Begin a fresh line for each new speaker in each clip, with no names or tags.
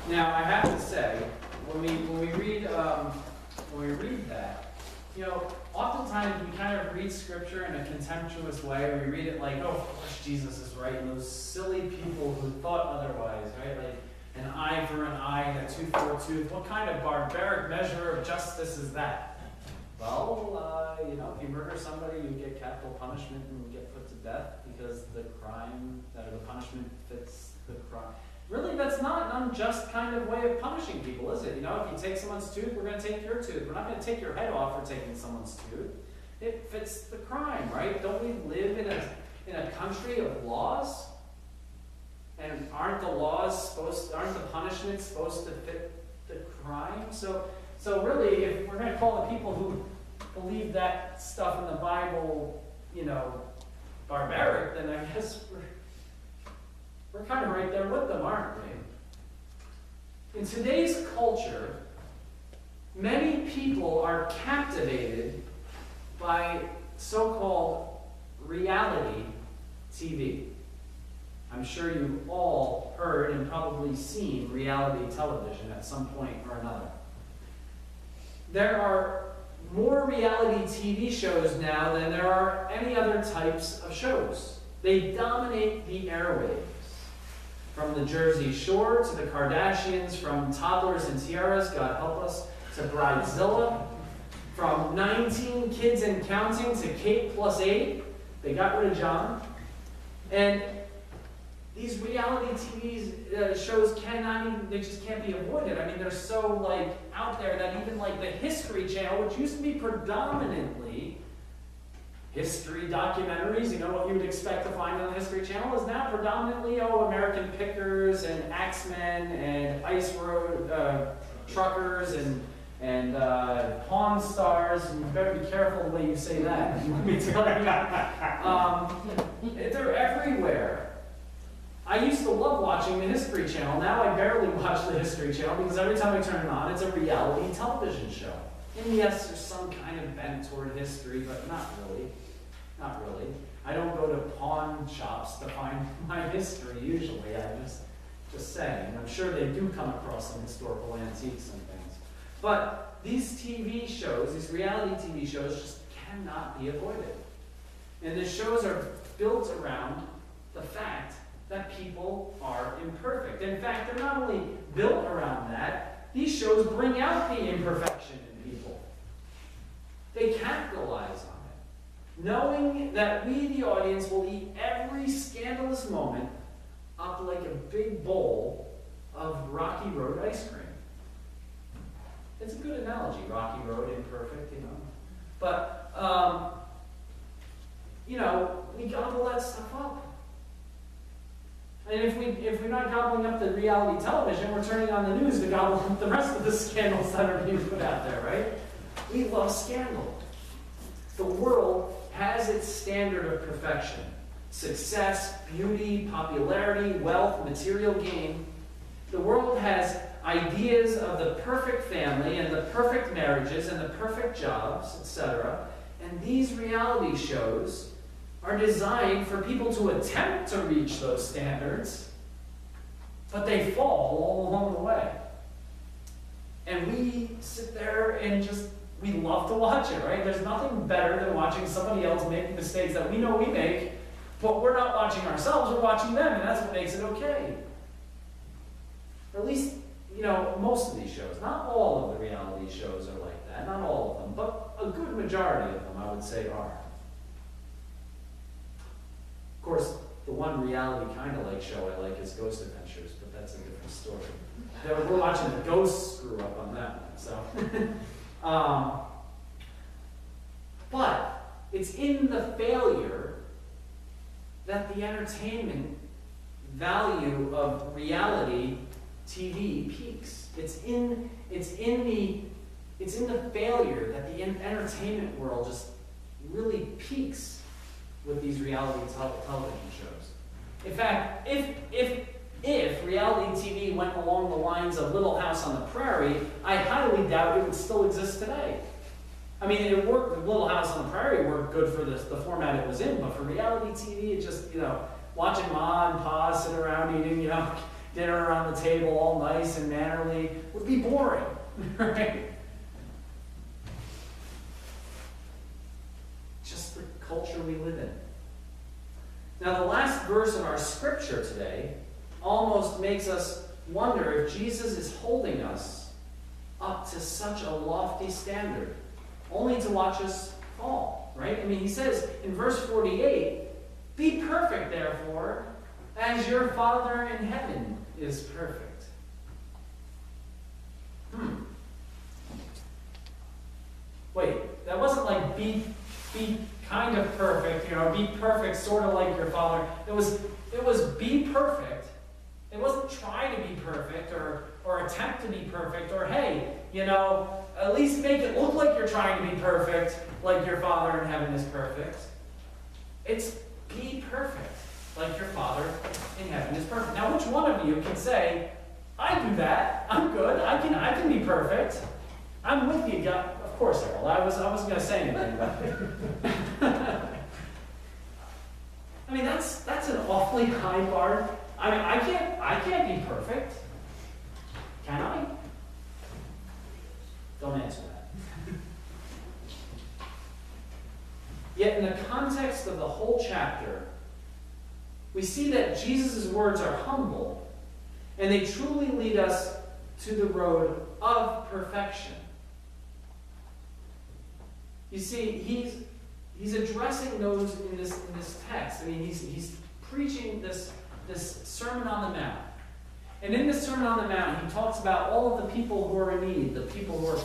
Now, I have to say, when we read that, oftentimes we kind of read scripture in a contemptuous way, or we read it like, oh, of course Jesus is right, and those silly people who thought otherwise, right? Like an eye for an eye and a tooth for a tooth. What kind of barbaric measure of justice is that? Well, if you murder somebody, you get capital punishment and you get put to death because the punishment fits the crime. Really, that's not an unjust kind of way of punishing people, is it? If you take someone's tooth, we're going to take your tooth. We're not going to take your head off for taking someone's tooth. It fits the crime, right? Don't we live in a country of laws? And aren't the punishments supposed to fit the crime? So really, if we're going to call the people who believe that stuff in the Bible, barbaric, then I guess we're kind of right there with them, aren't we? In today's culture, many people are captivated by so-called reality TV. I'm sure you've all heard and probably seen reality television at some point or another. There are more reality TV shows now than there are any other types of shows. They dominate the airwaves. From the Jersey Shore to the Kardashians, from Toddlers and Tiaras, God help us, to Bridezilla, from 19 Kids and Counting to Kate plus 8. They got rid of John. And these reality TV shows they just can't be avoided. I mean, they're so out there that even the History Channel, which used to be predominantly history documentaries, what you would expect to find on the History Channel, is now predominantly American Pickers and Axemen and Ice Road Truckers and Pawn Stars. And you better be careful the way you say that. Let me tell you. They're everywhere. I used to love watching the History Channel. Now I barely watch the History Channel because every time I turn it on, it's a reality television show. And yes, there's some kind of bent toward history, but not really. Not really. I don't go to pawn shops to find my history usually. I'm just saying. I'm sure they do come across some historical antiques and things. But these TV shows, these reality TV shows, just cannot be avoided. And the shows are built around the fact that people are imperfect. In fact, they're not only built around that, these shows bring out the imperfection in people. They capitalize on it, knowing that we, the audience, will eat every scandalous moment up like a big bowl of Rocky Road ice cream. It's a good analogy, Rocky Road, imperfect, But, we gobble that stuff up. And if we're not gobbling up the reality television, we're turning on the news to gobble up the rest of the scandals that are being put out there, right? We love scandal. The world has its standard of perfection. Success, beauty, popularity, wealth, material gain. The world has ideas of the perfect family and the perfect marriages and the perfect jobs, etc. And these reality shows are designed for people to attempt to reach those standards, but they fall all along the way. And we sit there and we love to watch it, right? There's nothing better than watching somebody else make mistakes that we know we make, but we're not watching ourselves, we're watching them, and that's what makes it okay. Or at least, most of these shows. Not all of the reality shows are like that, not all of them, but a good majority of them, I would say, are. Of course, the one reality kind of show I like is Ghost Adventures, but that's a different story. We're watching the ghosts screw up on that one, so. But it's in the failure that the entertainment value of reality TV peaks. It's in the failure that the entertainment world just really peaks with these reality television shows. In fact, if reality TV went along the lines of Little House on the Prairie, I highly doubt it would still exist today. I mean, it worked. Little House on the Prairie worked good for the format it was in, but for reality TV, it just, watching Ma and Pa sit around eating, dinner around the table all nice and mannerly would be boring, right? Just the culture we live in. Now, the last verse of our scripture today almost makes us wonder if Jesus is holding us up to such a lofty standard, only to watch us fall, right? I mean, he says in verse 48, "Be perfect, therefore, as your Father in heaven is perfect." Wait, that wasn't like be kind of perfect, be perfect, sort of like your Father. It was be perfect. It wasn't try to be perfect or attempt to be perfect or, hey, at least make it look like you're trying to be perfect, like your Father in heaven is perfect. It's be perfect, like your Father in heaven is perfect. Now, which one of you can say, I do that, I'm good, I can be perfect. I'm with you, God. Of course, Errol. I wasn't going to say anything about it. I mean, that's an awfully high bar. I mean, I can't be perfect. Can I? Don't answer that. Yet in the context of the whole chapter, we see that Jesus' words are humble, and they truly lead us to the road of perfection. You see, he's addressing those in this text. I mean, he's preaching this Sermon on the Mount. And in this Sermon on the Mount, he talks about all of the people who are in need, the people who are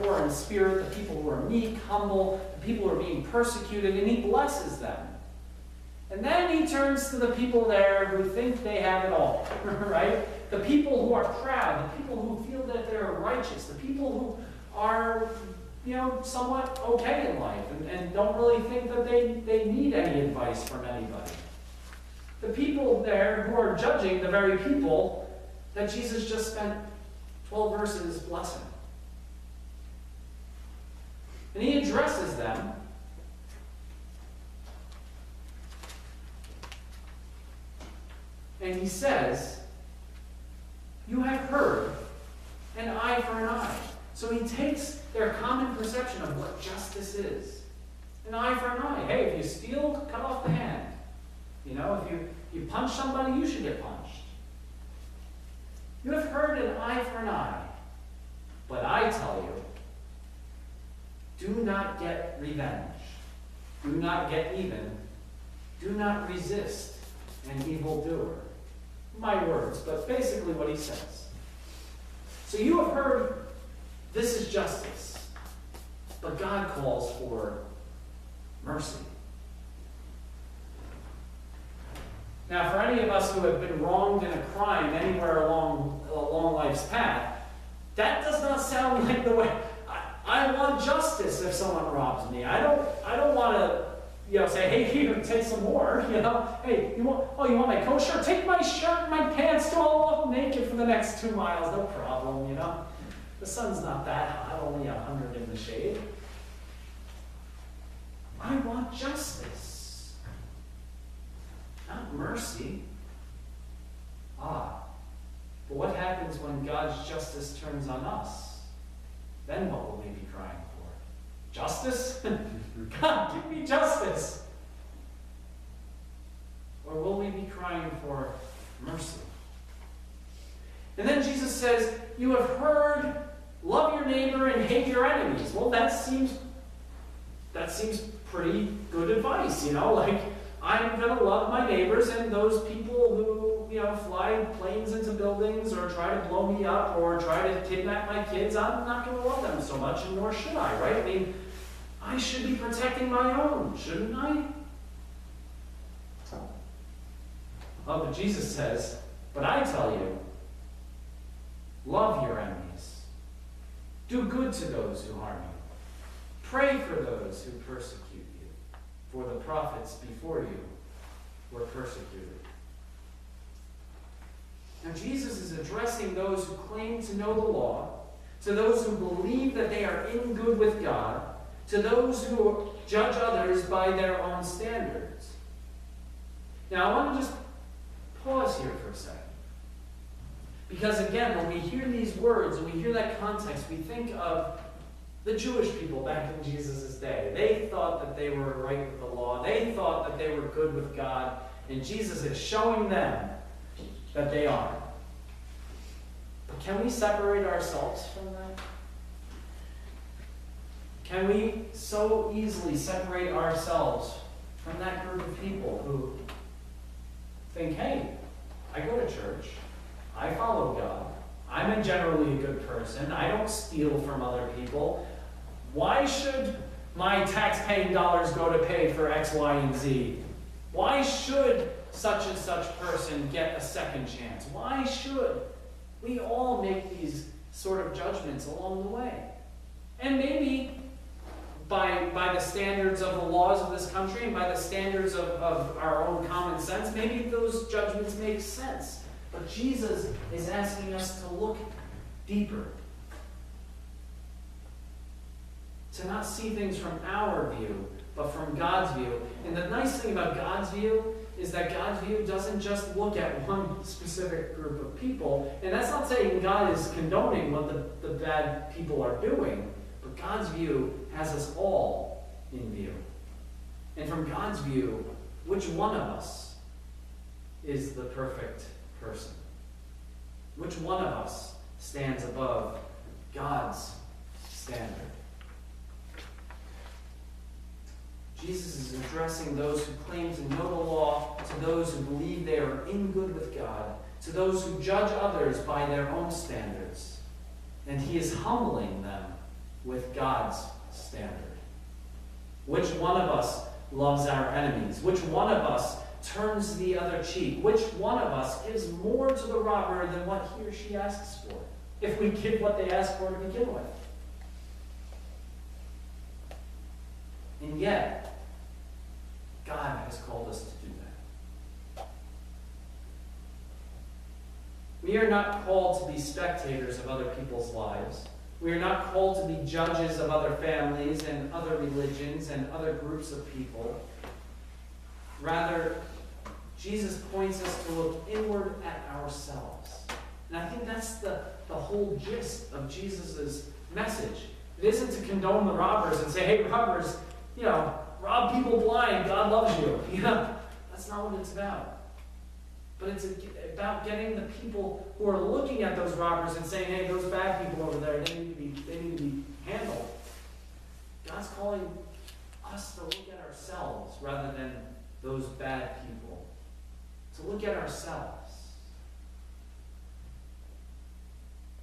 poor in spirit, the people who are meek, humble, the people who are being persecuted, and he blesses them. And then he turns to the people there who think they have it all, right? The people who are proud, the people who feel that they're righteous, the people who are, somewhat okay in life and don't really think that they need any advice from anybody. The people there who are judging the very people that Jesus just spent 12 verses blessing. And he addresses them. And he says, "You have heard an eye for an eye." So he takes their common perception of what justice is. An eye for an eye. Hey, if you steal, cut off the hand. If you punch somebody, you should get punched. You have heard an eye for an eye. But I tell you, do not get revenge. Do not get even. Do not resist an evildoer. My words, but basically what he says. So you have heard this is justice, but God calls for mercy. Now, for any of us who have been wronged in a crime anywhere along life's path, that does not sound like the way. I want justice if someone robs me. I don't want to, say, hey, here, take some more. Hey, you want my coat? Sure, take my shirt and my pants. Do all off naked for the next 2 miles. No problem. The sun's not that hot, only 100 in the shade. I want justice, not mercy. But what happens when God's justice turns on us? Then what will we be crying for? Justice? God, give me justice! Or will we be crying for mercy? And then Jesus says, you have heard, love your neighbor and hate your enemies. Well, that seems pretty good advice, like I'm going to love my neighbors and those people who, fly planes into buildings or try to blow me up or try to kidnap my kids. I'm not going to love them so much, and nor should I, right? I mean, I should be protecting my own, shouldn't I? Oh, but Jesus says, but I tell you, love your enemies. Do good to those who harm you. Pray for those who persecute you, for the prophets before you were persecuted. Now Jesus is addressing those who claim to know the law, to those who believe that they are in good with God, to those who judge others by their own standards. Now I want to just pause here for a second. Because again, when we hear these words and we hear that context, we think of the Jewish people back in Jesus' day. They thought that they were right with the law. They thought that they were good with God. And Jesus is showing them that they are. But can we separate ourselves from that? Can we so easily separate ourselves from that group of people who think, hey, I go to church, I follow God, I'm generally a good person, I don't steal from other people. Why should my tax-paying dollars go to pay for X, Y, and Z? Why should such and such person get a second chance? Why should? We all make these sort of judgments along the way. And maybe by the standards of the laws of this country and by the standards of our own common sense, maybe those judgments make sense. But Jesus is asking us to look deeper. To not see things from our view, but from God's view. And the nice thing about God's view is that God's view doesn't just look at one specific group of people. And that's not saying God is condoning what the bad people are doing. But God's view has us all in view. And from God's view, which one of us is the perfect person? Which one of us stands above God's standard? Jesus is addressing those who claim to know the law, to those who believe they are in good with God, to those who judge others by their own standards. And he is humbling them with God's standard. Which one of us loves our enemies? Which one of us turns the other cheek? Which one of us gives more to the robber than what he or she asks for, if we give what they ask for to begin with? And yet, God has called us to do that. We are not called to be spectators of other people's lives. We are not called to be judges of other families and other religions and other groups of people. Rather, Jesus points us to look inward at ourselves. And I think that's the whole gist of Jesus' message. It isn't to condone the robbers and say, hey, robbers, rob people blind, God loves you. That's not what it's about. But it's about getting the people who are looking at those robbers and saying, hey, those bad people over there, they need to be handled. God's calling us to look at ourselves rather than those bad people. To look at ourselves.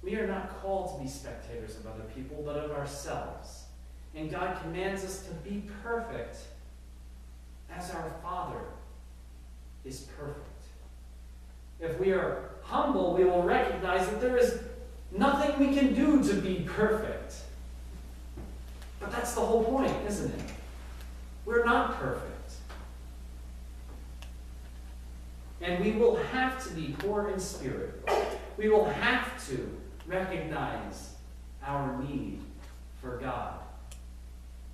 We are not called to be spectators of other people, but of ourselves. And God commands us to be perfect as our Father is perfect. If we are humble, we will recognize that there is nothing we can do to be perfect. But that's the whole point, isn't it? We're not perfect. And we will have to be poor in spirit. We will have to recognize our need for God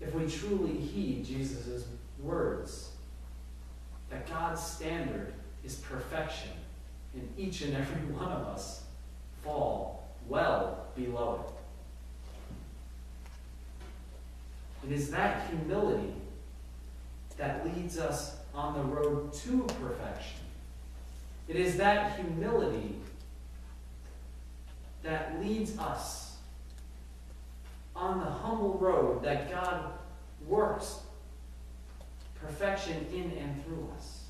if we truly heed Jesus' words that God's standard is perfection, and each and every one of us fall well below it. It is that humility that leads us on the road to perfection. It is that humility that leads us on the humble road that God works perfection in and through us.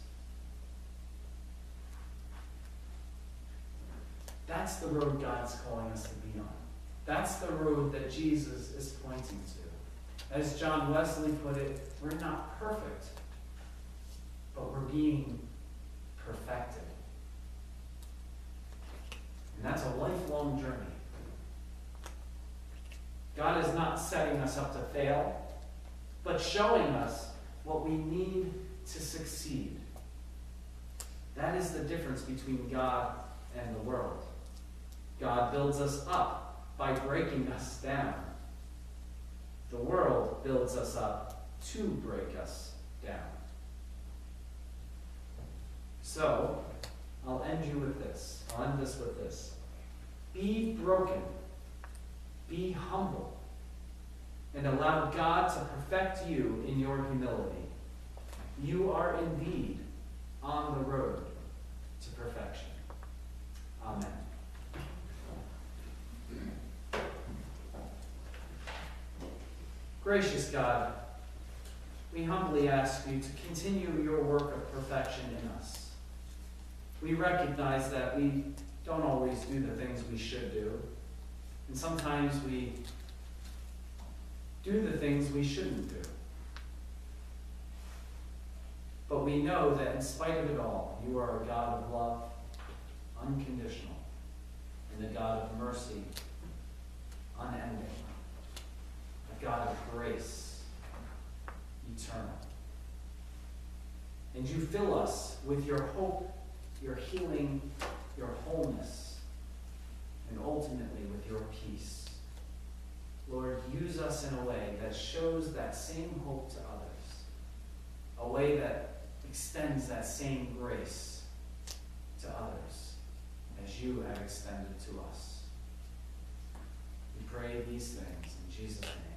That's the road God's calling us to be on. That's the road that Jesus is pointing to. As John Wesley put it, we're not perfect, but we're being perfected. And that's a lifelong journey. God is not setting us up to fail, but showing us what we need to succeed. That is the difference between God and the world. God builds us up by breaking us down. The world builds us up to break us down. So, I'll end this with this. Be broken. Be humble. And allow God to perfect you in your humility. You are indeed on the road to perfection. Amen. Gracious God, we humbly ask you to continue your work of perfection in us. We recognize that we don't always do the things we should do, and sometimes we do the things we shouldn't do. But we know that in spite of it all, you are a God of love, unconditional, and a God of mercy, unending, a God of grace, eternal. And you fill us with your hope, your healing, your wholeness, and ultimately with your peace. Lord, use us in a way that shows that same hope to others, a way that extends that same grace to others as you have extended to us. We pray these things in Jesus' name.